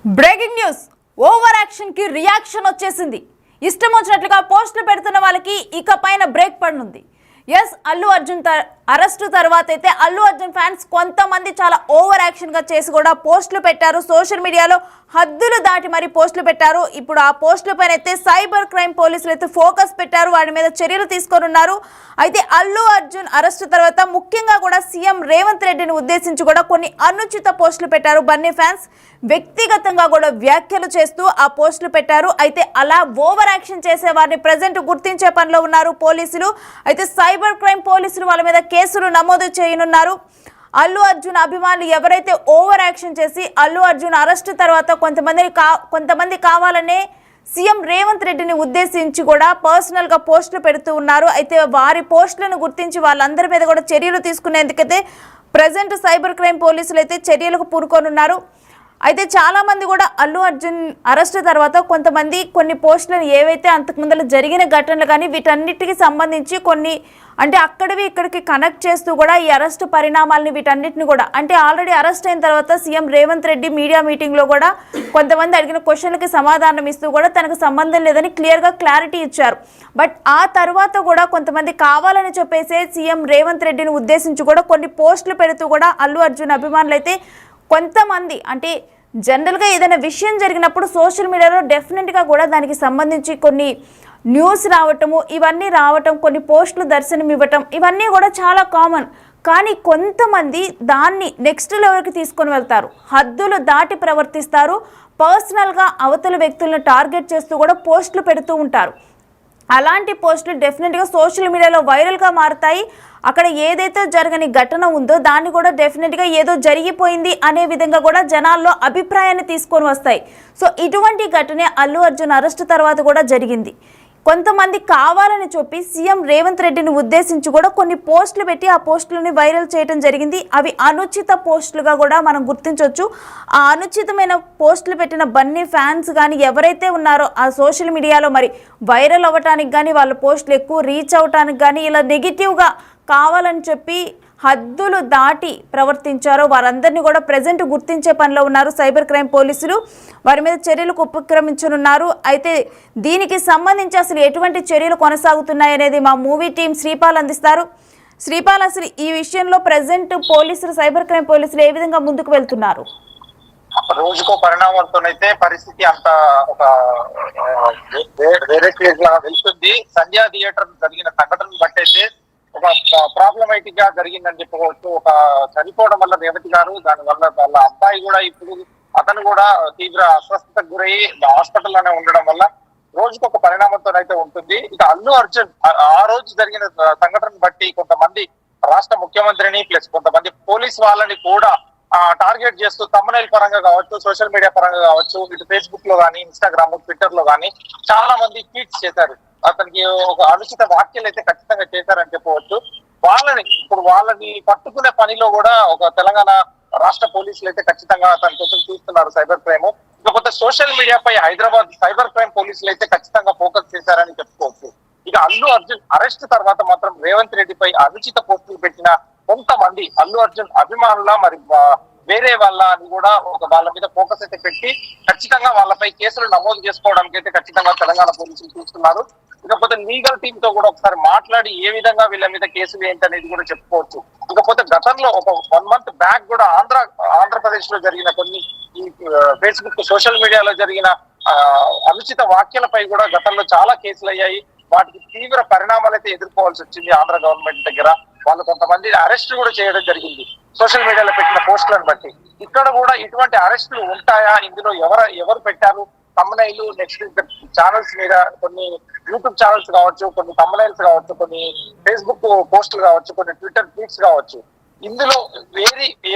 Breaking news over action కి reaction వచ్చేసింది. ఇష్టం వచ్చినట్లుగా పోస్టులు పెడుతున్న వాళ్ళకి ఇకపైన బ్రేక్ పడనుంది. ఎస్, అల్లు అర్జున్ అరెస్టు తర్వాత అయితే అల్లు అర్జున్ ఫ్యాన్స్ కొంతమంది చాలా ఓవర్ యాక్షన్ గా చేసి కూడా పోస్టులు పెట్టారు. సోషల్ మీడియాలో హద్దులు దాటి మరి పోస్టులు పెట్టారు. ఇప్పుడు ఆ పోస్టుల పైన అయితే సైబర్ క్రైమ్ పోలీసులు అయితే ఫోకస్ పెట్టారు, వాటి మీద చర్యలు తీసుకోనున్నారు. అయితే అల్లు అర్జున్ అరెస్టు తర్వాత ముఖ్యంగా కూడా సీఎం రేవంత్ రెడ్డిని ఉద్దేశించి కూడా కొన్ని అనుచిత పోస్టులు పెట్టారు. బన్నీ ఫ్యాన్స్ వ్యక్తిగతంగా కూడా వ్యాఖ్యలు చేస్తూ ఆ పోస్టులు పెట్టారు. అయితే అలా ఓవర్ యాక్షన్ చేసే వారిని ప్రజెంట్ గుర్తించే పనిలో ఉన్నారు పోలీసులు. అయితే సైబర్ క్రైమ్ పోలీసులు వాళ్ళ మీద కేసులు నమోదు చేయనున్నారు. అల్లు అర్జున్ అభిమానులు ఎవరైతే ఓవర్ యాక్షన్ చేసి అల్లు అర్జున్ అరెస్టు తర్వాత కొంతమంది కావాలనే సీఎం రేవంత్ రెడ్డిని ఉద్దేశించి కూడా పర్సనల్ గా పోస్టులు పెడుతూ ఉన్నారు. అయితే వారి పోస్టులను గుర్తించి వాళ్ళందరి మీద కూడా చర్యలు తీసుకునేందుకైతే ప్రజెంట్ సైబర్ క్రైమ్ పోలీసులు అయితే చర్యలకు పూనుకోనున్నారు. అయితే చాలా మంది కూడా అల్లు అర్జున్ అరెస్టు తర్వాత కొంతమంది కొన్ని పోస్టులను ఏవైతే అంతకుముందు జరిగిన ఘటనలు కానీ వీటన్నిటికి సంబంధించి కొన్ని అంటే అక్కడివి ఇక్కడికి కనెక్ట్ చేస్తూ కూడా ఈ అరెస్టు పరిణామాలని వీటన్నిటిని కూడా అంటే ఆల్రెడీ అరెస్ట్ అయిన తర్వాత సీఎం రేవంత్ రెడ్డి మీడియా మీటింగ్లో కూడా కొంతమంది అడిగిన క్వశ్చన్లకి సమాధానం ఇస్తూ కూడా తనకు సంబంధం లేదని క్లారిటీ ఇచ్చారు. బట్ ఆ తర్వాత కూడా కొంతమంది కావాలని చెప్పేసి సీఎం రేవంత్ రెడ్డిని ఉద్దేశించి కూడా కొన్ని పోస్టులు పెడుతూ కూడా అల్లు అర్జున్ అభిమానులు అయితే కొంతమంది అంటే జనరల్గా ఏదైనా విషయం జరిగినప్పుడు సోషల్ మీడియాలో డెఫినెట్గా కూడా దానికి సంబంధించి కొన్ని న్యూస్ రావటము ఇవన్నీ రావటం, కొన్ని పోస్టులు దర్శనం ఇవ్వటం ఇవన్నీ కూడా చాలా కామన్. కానీ కొంతమంది దాన్ని నెక్స్ట్ లెవెల్కి తీసుకొని వెళ్తారు, హద్దులు దాటి ప్రవర్తిస్తారు, పర్సనల్గా అవతల వ్యక్తులను టార్గెట్ చేస్తూ కూడా పోస్టులు పెడుతూ ఉంటారు. అలాంటి పోస్టులు డెఫినెట్గా సోషల్ మీడియాలో వైరల్గా మారుతాయి. అక్కడ ఏదైతే జరగని ఘటన ఉందో దాన్ని కూడా డెఫినెట్గా ఏదో జరిగిపోయింది అనే విధంగా కూడా జనాల్లో అభిప్రాయాన్ని తీసుకొని వస్తాయి. సో ఇటువంటి ఘటనే అల్లు అర్జున్ అరెస్టు తర్వాత కూడా జరిగింది. కొంతమంది కావాలని చెప్పి సీఎం రేవంత్ రెడ్డిని ఉద్దేశించి కూడా కొన్ని పోస్టులు పెట్టి ఆ పోస్టులని వైరల్ చేయడం జరిగింది. అవి అనుచిత పోస్టులుగా కూడా మనం గుర్తించవచ్చు. ఆ అనుచితమైన పోస్టులు పెట్టిన బన్నీ ఫ్యాన్స్ కానీ ఎవరైతే ఉన్నారో ఆ సోషల్ మీడియాలో మరి వైరల్ అవ్వటానికి కానీ వాళ్ళ పోస్టులు ఎక్కువ రీచ్ అవ్వటానికి కానీ ఇలా నెగిటివ్గా కావాలని చెప్పి హద్దులు దాటి ప్రవర్తించారో వారందరినీ కూడా ప్రజెంట్ గుర్తించే పనిలో ఉన్నారు సైబర్ క్రైమ్ పోలీసులు. వారి మీద చర్యలకు ఉపక్రమించనున్నారు. అయితే దీనికి సంబంధించి అసలు ఎటువంటి చర్యలు కొనసాగుతున్నాయనేది మా మూవీ టీం శ్రీపాల్ అందిస్తారు. శ్రీపాల్, అసలు ఈ విషయంలో ప్రజెంట్ పోలీసులు సైబర్ క్రైమ్ పోలీసులు ఏ విధంగా ముందుకు వెళ్తున్నారు? రోజుకో పరిణామాలతోనైతే పరిస్థితి అంత ఒక వేరే స్టేజ్ లాగా వెళ్తుంది. సంధ్యా థియేటర్ జరిగిన సంఘటన బట్టయితే ఒక ప్రాబ్లమేటిక్ గా జరిగిందని చెప్పుకోవచ్చు. ఒక చనిపోవడం వల్ల రేవతి గారు, దాని వల్ల వాళ్ళ అబ్బాయి కూడా ఇప్పుడు అతను కూడా తీవ్ర అస్వస్థతకు గురయ్యి హాస్పిటల్లోనే ఉండడం వల్ల రోజుకొక పరిణామంతోనైతే ఉంటుంది. ఇక అల్లు అర్జున్ ఆ రోజు జరిగిన సంఘటన బట్టి కొంతమంది రాష్ట్ర ముఖ్యమంత్రిని ప్లస్ కొంతమంది పోలీస్ వాళ్ళని కూడా టార్గెట్ చేస్తూ తమ్మునైల్ పరంగా కావచ్చు, సోషల్ మీడియా పరంగా కావచ్చు, ఇటు ఫేస్బుక్ లో కానీ, ఇన్స్టాగ్రామ్, ట్విట్టర్ లో కానీ చాలా మంది ట్వీట్స్ చేశారు. అతనికి ఒక అనుచిత వ్యాఖ్యలు అయితే ఖచ్చితంగా చేశారని చెప్పవచ్చు. వాళ్ళని పట్టుకునే పనిలో కూడా ఒక తెలంగాణ రాష్ట్ర పోలీసులు అయితే ఖచ్చితంగా అతని కోసం చూస్తున్నారు సైబర్ క్రైమ్. ఇకపోతే సోషల్ మీడియాపై హైదరాబాద్ సైబర్ క్రైమ్ పోలీసులు అయితే ఖచ్చితంగా ఫోకస్ చేశారని చెప్పుకోవచ్చు. ఇక అల్లు అర్జున్ అరెస్ట్ తర్వాత మాత్రం రేవంత్ రెడ్డిపై అనుచిత పోస్టులు పెట్టిన కొంతమంది అల్లు అర్జున్ అభిమానుల మరి వేరే వాళ్ళ అని కూడా వాళ్ళ మీద ఫోకస్ అయితే పెట్టి ఖచ్చితంగా వాళ్ళపై కేసులు నమోదు చేసుకోవడానికి అయితే ఖచ్చితంగా తెలంగాణ పోలీసులు చూస్తున్నారు. ఇకపోతే లీగల్ టీమ్ తో కూడా ఒకసారి మాట్లాడి ఏ విధంగా వీళ్ళ మీద కేసులు ఏంటనేది కూడా చెప్పుకోవచ్చు. ఇకపోతే గతంలో ఒక 1 month బ్యాక్ కూడా ఆంధ్రప్రదేశ్ లో జరిగిన కొన్ని ఈ ఫేస్బుక్ సోషల్ మీడియాలో జరిగిన అనుచిత వ్యాఖ్యలపై కూడా గతంలో చాలా కేసులు అయ్యాయి. వాటికి తీవ్ర పరిణామాలు అయితే ఎదుర్కోవాల్సి వచ్చింది ఆంధ్ర గవర్నమెంట్ దగ్గర. వాళ్ళు కొంతమంది అరెస్ట్ కూడా చేయడం జరిగింది సోషల్ మీడియాలో పెట్టిన పోస్టులను బట్టి. ఇక్కడ కూడా ఇటువంటి అరెస్టులు ఉంటాయా, ఇందులో ఎవరు పెట్టారు, తమ్మునైలు నెక్స్ట్ ఛానల్స్ మీద కొన్ని యూట్యూబ్ ఛానల్స్ కావచ్చు, కొన్ని తమ్మునైల్స్ కావచ్చు, కొన్ని ఫేస్బుక్ పోస్టులు కావచ్చు, కొన్ని ట్విట్టర్ ట్వీట్స్ కావచ్చు, ఇందులో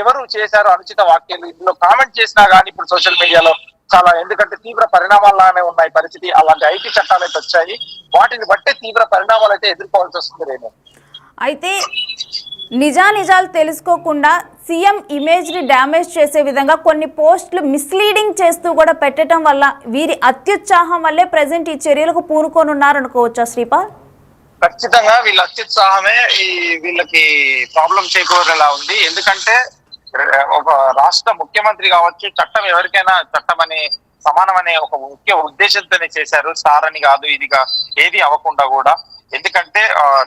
ఎవరు చేశారు అనుచిత వ్యాఖ్యలు, ఇందులో కామెంట్ చేసినా కానీ ఇప్పుడు సోషల్ మీడియాలో చాలా ఎందుకంటే తీవ్ర పరిణామాల్లానే ఉన్నాయి పరిస్థితి. అలాంటి ఐటీ చట్టాలు అయితే వచ్చాయి, వాటిని బట్టే తీవ్ర పరిణామాలు అయితే ఎదుర్కోవాల్సి వస్తుంది. నేను అయితే నిజాలు తెలుసుకోకుండా సీఎం ఇమేజ్ని డ్యామేజ్ చేసే విధంగా కొన్ని పోస్టులు మిస్లీడింగ్ చేస్తూ కూడా పెట్టడం వల్ల వీరి అత్యుత్సాహం వల్లే ప్రజెంట్ ఈ చర్యలకు పూనుకోనున్నారనుకోవచ్చా శ్రీపాల్? ఖచ్చితంగా వీళ్ళ అత్యుత్సాహమే వీళ్ళకి ప్రాబ్లం చేకూరేలా ఉంది. ఎందుకంటే ఒక రాష్ట్ర ముఖ్యమంత్రి కావచ్చు, చట్టం ఎవరికైనా చట్టం అనే సమానం అనే ఒక ముఖ్య ఉద్దేశంతోనే చేశారు. సార్ అని కాదు, ఇదిగా ఏది అవ్వకుండా కూడా. ఎందుకంటే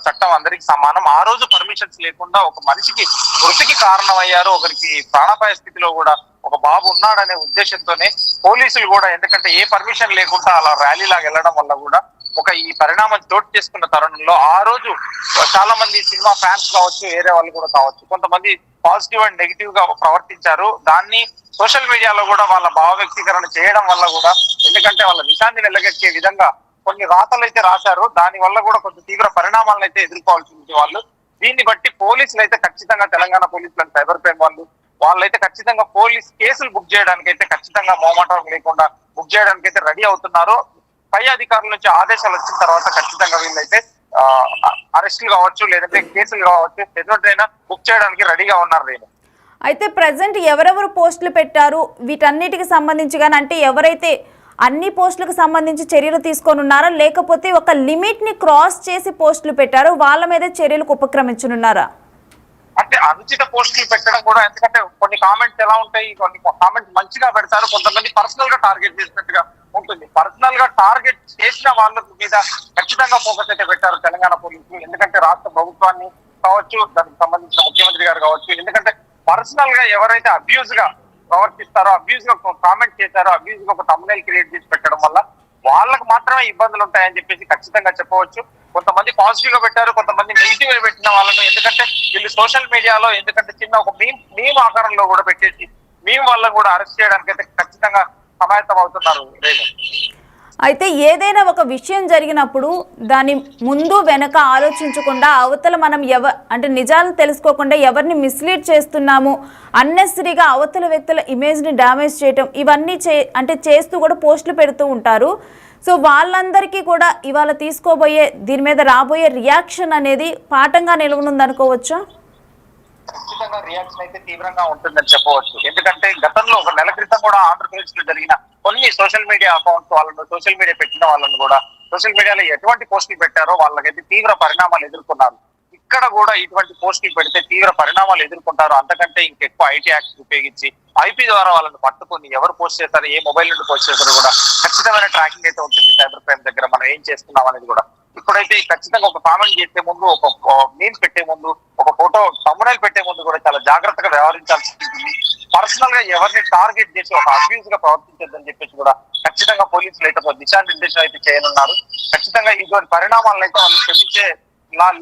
చట్టం అందరికి సమానం. ఆ రోజు పర్మిషన్స్ లేకుండా ఒక మనిషికి మృతికి కారణమయ్యారు. ఒకరికి ప్రాణాపాయ స్థితిలో కూడా ఒక బాబు ఉన్నాడనే ఉద్దేశంతోనే పోలీసులు కూడా, ఎందుకంటే ఏ పర్మిషన్ లేకుండా అలా ర్యాలీ లాగా వెళ్ళడం వల్ల కూడా ఒక ఈ పరిణామం చోటు చేసుకున్న తరుణంలో ఆ రోజు చాలా మంది సినిమా ఫ్యాన్స్ కావచ్చు, వేరే వాళ్ళు కూడా కావచ్చు, కొంతమంది పాజిటివ్ అండ్ నెగిటివ్ గా ప్రవర్తించారు. దాన్ని సోషల్ మీడియాలో కూడా వాళ్ళ భావ వ్యక్తీకరణ చేయడం వల్ల కూడా, ఎందుకంటే వాళ్ళ నిశాన్ని వెళ్ళగక్కే విధంగా కొన్ని రాతలు అయితే రాశారు. దాని వల్ల కూడా కొంచెం తీవ్ర పరిణామాలను అయితే ఎదుర్కోవాల్సి ఉంది వాళ్ళు. దీన్ని బట్టి పోలీసులు అయితే ఖచ్చితంగా, తెలంగాణ పోలీసులు సైబర్ క్రైమ్ వాళ్ళైతే ఖచ్చితంగా పోలీస్ కేసులు బుక్ చేయడానికి అయితే ఖచ్చితంగా మొహమాటం లేకుండా బుక్ చేయడానికి అయితే రెడీ అవుతున్నారు. పై అధికారుల నుంచి ఆదేశాలు వచ్చిన తర్వాత ఖచ్చితంగా వీళ్ళైతే అరెస్టులు కావచ్చు, లేదంటే కేసులు కావచ్చు, ఎదుటైనా బుక్ చేయడానికి రెడీగా ఉన్నారు. నేను అయితే ప్రజెంట్ ఎవరెవరు పోస్టులు పెట్టారు వీటన్నిటికి సంబంధించి కానీ, అంటే ఎవరైతే అన్ని పోస్టులకు సంబంధించి చర్యలు తీసుకొని ఉన్నారా, లేకపోతే ఒక లిమిట్ ని క్రాస్ చేసి పోస్టులు పెట్టారు వాళ్ళ మీద చర్యలకు ఉపక్రమించనున్నారా? అంటే అనుచిత పోస్టులు పెట్టడం కూడా, ఎందుకంటే కొన్ని కామెంట్స్ ఎలా ఉంటాయి, కొన్ని కామెంట్స్ మంచిగా పెడతారు, కొంతమంది పర్సనల్ గా టార్గెట్ చేసినట్టుగా ఉంటుంది. పర్సనల్ గా టార్గెట్ చేసిన వాళ్ళ మీద ఖచ్చితంగా ఫోకస్ అయితే పెట్టారు తెలంగాణ పోలీసులు. ఎందుకంటే రాష్ట్ర ప్రభుత్వాన్ని కావచ్చు, దానికి సంబంధించిన ముఖ్యమంత్రి గారు కావచ్చు, ఎందుకంటే పర్సనల్ గా ఎవరైతే అబ్యూజ్ గా ప్రవర్తిస్తారో, అబ్యూజ్ గా కామెంట్ చేశారో, అబ్యూజ్ గా ఒక thumbnail క్రియేట్ చేసి పెట్టడం వల్ల వాళ్ళకు మాత్రమే ఇబ్బందులు ఉంటాయని చెప్పేసి ఖచ్చితంగా చెప్పవచ్చు. కొంతమంది పాజిటివ్ గా పెట్టారు, కొంతమంది నెగిటివ్ గా పెట్టిన వాళ్ళను, ఎందుకంటే వీళ్ళు సోషల్ మీడియాలో ఎందుకంటే చిన్న ఒక మీమ్ ఆకారంలో కూడా పెట్టేసి మీమ్ వల్ల కూడా అరెస్ట్ చేయడానికి అయితే ఖచ్చితంగా సమాయత్తం అవుతున్నారు. అయితే ఏదైనా ఒక విషయం జరిగినప్పుడు దాని ముందు వెనక ఆలోచించకుండా అవతల మనం అంటే నిజాలను తెలుసుకోకుండా ఎవరిని మిస్లీడ్ చేస్తున్నాము, అన్నెసరీగా అవతల వ్యక్తుల ఇమేజ్ని డ్యామేజ్ చేయటం, ఇవన్నీ చేస్తూ కూడా పోస్టులు పెడుతూ ఉంటారు. సో వాళ్ళందరికీ కూడా ఇవాళ దీని మీద రాబోయే రియాక్షన్ అనేది పాఠంగా నిలవనుంది అనుకోవచ్చా? ఖచ్చితంగా రియాక్షన్ అయితే తీవ్రంగా ఉంటుందని చెప్పవచ్చు. ఎందుకంటే గతంలో ఒక నెల క్రితం కూడా ఆంధ్రప్రదేశ్ లో జరిగిన కొన్ని సోషల్ మీడియా అకౌంట్స్ వాళ్ళను, సోషల్ మీడియా పెట్టిన వాళ్ళను కూడా సోషల్ మీడియాలో ఎటువంటి పోస్టులు పెట్టారో వాళ్ళకైతే తీవ్ర పరిణామాలు ఎదుర్కొన్నారు. ఇక్కడ కూడా ఇటువంటి పోస్టులు పెడితే తీవ్ర పరిణామాలు ఎదుర్కొంటారు. అంతకంటే ఇంకెక్కువ ఐటీ యాక్ట్ ఉపయోగించి ఐపీ ద్వారా వాళ్ళని పట్టుకుని ఎవరు పోస్ట్ చేస్తారు, ఏ మొబైల్ నుండి పోస్ట్ చేస్తారో కూడా ఖచ్చితమైన ట్రాకింగ్ అయితే ఉంటుంది సైబర్ క్రైమ్ దగ్గర. మనం ఏం చేస్తున్నాం అనేది కూడా ఇప్పుడైతే ఖచ్చితంగా ఒక కామెంట్ చేసే ముందు, ఒక మీమ్స్ పెట్టే ముందు, ఒక ఫోటో thumbnail పెట్టే ముందు కూడా చాలా జాగ్రత్తగా వ్యవహరించాల్సి ఉంటుంది. పర్సనల్ గా ఎవరిని టార్గెట్ చేసి ఒక అబ్యూజ్ గా ప్రవర్తించద్దని చెప్పేసి కూడా ఖచ్చితంగా పోలీసులు అయితే దిశానిర్దేశం అయితే చేయనున్నారు. ఖచ్చితంగా ఇటువంటి పరిణామాలను అయితే వాళ్ళు క్షమించే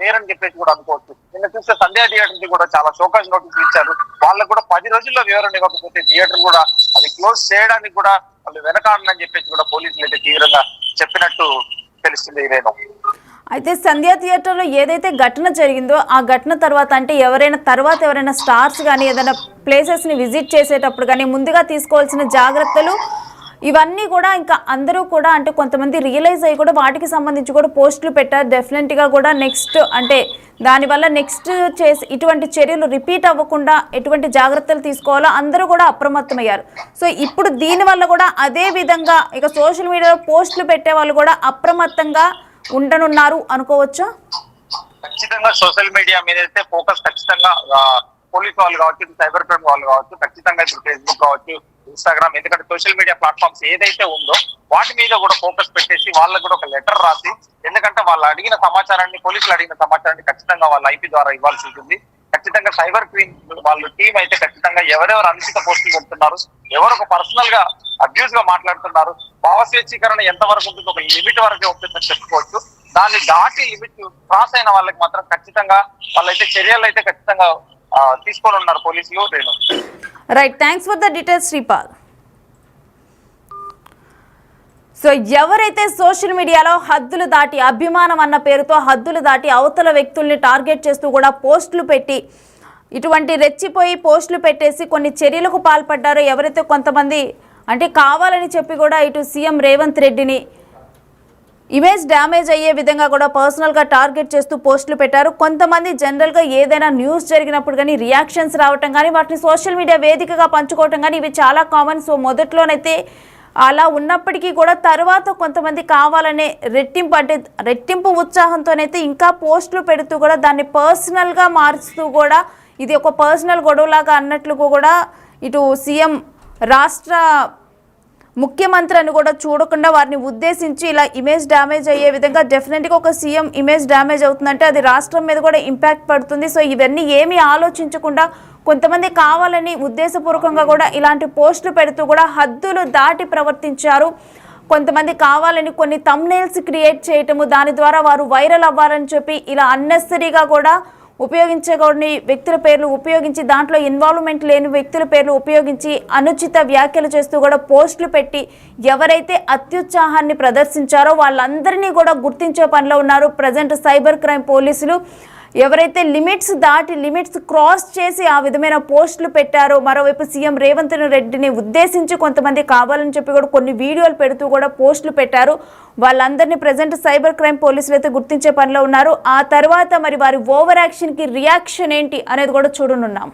లేరని చెప్పేసి కూడా అనుకోవచ్చు. నిన్న చూస్తే సంధ్యా థియేటర్ కి కూడా చాలా షోకాజ్ నోటీసులు ఇచ్చారు. వాళ్ళకు కూడా 10 రోజుల్లో వివరణ ఇవ్వకపోతే థియేటర్ కూడా అది క్లోజ్ చేయడానికి కూడా వాళ్ళు వెనకాడని చెప్పేసి కూడా పోలీసులు అయితే తీవ్రంగా చెప్పినట్టు తెలుస్తుంది. ఇదేనో అయితే సంధ్యా థియేటర్లో ఏదైతే ఘటన జరిగిందో ఆ ఘటన తర్వాత ఎవరైనా స్టార్స్ కానీ ఏదైనా ప్లేసెస్ని విజిట్ చేసేటప్పుడు కానీ ముందుగా తీసుకోవాల్సిన జాగ్రత్తలు ఇవన్నీ కూడా ఇంకా అందరూ కూడా కొంతమంది రియలైజ్ అయ్యి కూడా వాటికి సంబంధించి కూడా పోస్టులు పెట్టారు. డెఫినెట్గా కూడా నెక్స్ట్ దానివల్ల నెక్స్ట్ ఇటువంటి చర్యలు రిపీట్ అవ్వకుండా ఎటువంటి జాగ్రత్తలు తీసుకోవాలో అందరూ కూడా అప్రమత్తమయ్యారు. సో ఇప్పుడు దీనివల్ల కూడా అదే విధంగా ఇక సోషల్ మీడియాలో పోస్టులు పెట్టే వాళ్ళు కూడా అప్రమత్తంగా ఉండనున్నారు అనుకోవచ్చా? ఖచ్చితంగా సోషల్ మీడియా మీద అయితే ఫోకస్ ఖచ్చితంగా పోలీస్ వాళ్ళు కావచ్చు, సైబర్ క్రైమ్ వాళ్ళు కావచ్చు, ఖచ్చితంగా ఇప్పుడు ఫేస్బుక్ కావచ్చు, ఇన్స్టాగ్రామ్, ఎందుకంటే సోషల్ మీడియా ప్లాట్ఫామ్స్ ఏదైతే ఉందో వాటి మీద కూడా ఫోకస్ పెట్టేసి వాళ్ళకు కూడా ఒక లెటర్ రాసి, ఎందుకంటే వాళ్ళు అడిగిన సమాచారాన్ని, పోలీసులు అడిగిన సమాచారాన్ని ఖచ్చితంగా వాళ్ళ ఐపీ ద్వారా ఇవ్వాల్సి ఉంటుంది. ఖచ్చితంగా సైబర్ క్రైమ్ వాళ్ళ టీం అయితే ఖచ్చితంగా ఎవరెవరు అనుచిత పోస్టులు పెడుతున్నారు, ఎవరు ఒక పర్సనల్ గా అబ్యూజ్ గా మాట్లాడుతున్నారు, భావ స్వేచ్ఛీకరణ ఎంత వరకు ఉంటుంది, ఒక లిమిట్ వరకే ఉంటుందని చెప్పుకోవచ్చు. దాన్ని దాటి లిమిట్ క్రాస్ అయిన వాళ్ళకి మాత్రం ఖచ్చితంగా వాళ్ళైతే చర్యలు అయితే ఖచ్చితంగా తీసుకొని ఉన్నారు పోలీసులు. Right, thanks for the details Sripal. So ఎవరైతే సోషల్ మీడియాలో హద్దులు దాటి అభిమానం అన్న పేరుతో హద్దులు దాటి అవతల వ్యక్తుల్ని టార్గెట్ చేస్తూ కూడా పోస్టులు పెట్టి ఇటువంటి రెచ్చిపోయి పోస్టులు పెట్టేసి కొన్ని చర్యలకు పాల్పడ్డారో, ఎవరైతే కొంతమంది కావాలని చెప్పి కూడా ఇటు సీఎం రేవంత్ రెడ్డిని ఇమేజ్ డ్యామేజ్ అయ్యే విధంగా కూడా పర్సనల్గా టార్గెట్ చేస్తూ పోస్టులు పెట్టారు. కొంతమంది జనరల్గా ఏదైనా న్యూస్ జరిగినప్పుడు కానీ రియాక్షన్స్ రావటం కానీ వాటిని సోషల్ మీడియా వేదికగా పంచుకోవటం కానీ ఇవి చాలా కామన్. సో మొదట్లోనైతే అలా ఉన్నప్పటికీ కూడా తర్వాత కొంతమంది కావాలనే రెట్టింపు ఉత్సాహంతోనైతే ఇంకా పోస్టులు పెడుతూ కూడా దాన్ని పర్సనల్గా మారుస్తూ కూడా ఇది ఒక పర్సనల్ గొడవలాగా అన్నట్లు కూడా ఇటు సీఎం రాష్ట్ర ముఖ్యమంత్రి అని కూడా చూడకుండా వారిని ఉద్దేశించి ఇలా ఇమేజ్ డ్యామేజ్ అయ్యే విధంగా డెఫినెట్గా ఒక సీఎం ఇమేజ్ డ్యామేజ్ అవుతుందంటే అది రాష్ట్రం మీద కూడా ఇంపాక్ట్ పడుతుంది. సో ఇవన్నీ ఏమీ ఆలోచించకుండా కొంతమంది కావాలని ఉద్దేశపూర్వకంగా కూడా ఇలాంటి పోస్టులు పెడుతూ కూడా హద్దులు దాటి ప్రవర్తించారు. కొంతమంది కావాలని కొన్ని థంబ్నెయిల్స్ క్రియేట్ చేయటము, దాని ద్వారా వారు వైరల్ అవ్వాలని చెప్పి ఇలా అన్నెసరీగా కూడా ఉపయోగించే కొన్ని వ్యక్తుల పేర్లు ఉపయోగించి దాంట్లో ఇన్వాల్వ్మెంట్ లేని వ్యక్తుల పేర్లు ఉపయోగించి అనుచిత వ్యాఖ్యలు చేస్తూ కూడా పోస్టులు పెట్టి ఎవరైతే అత్యుత్సాహాన్ని ప్రదర్శించారో వాళ్ళందరినీ కూడా గుర్తించే పనిలో ఉన్నారు ప్రజెంట్ సైబర్ క్రైమ్ పోలీసులు. ఎవరైతే లిమిట్స్ క్రాస్ చేసి ఆ విధమైన పోస్టులు పెట్టారో, మరోవైపు సీఎం రేవంత్ రెడ్డిని ఉద్దేశించి కొంతమంది కావాలని చెప్పి కూడా కొన్ని వీడియోలు పెడుతూ కూడా పోస్టులు పెట్టారు. వాళ్ళందరినీ ప్రజెంట్ సైబర్ క్రైమ్ పోలీసులు అయితే గుర్తించే పనిలో ఉన్నారు. ఆ తర్వాత మరి వారి ఓవర్ యాక్షన్కి రియాక్షన్ ఏంటి అనేది కూడా చూడనున్నాం.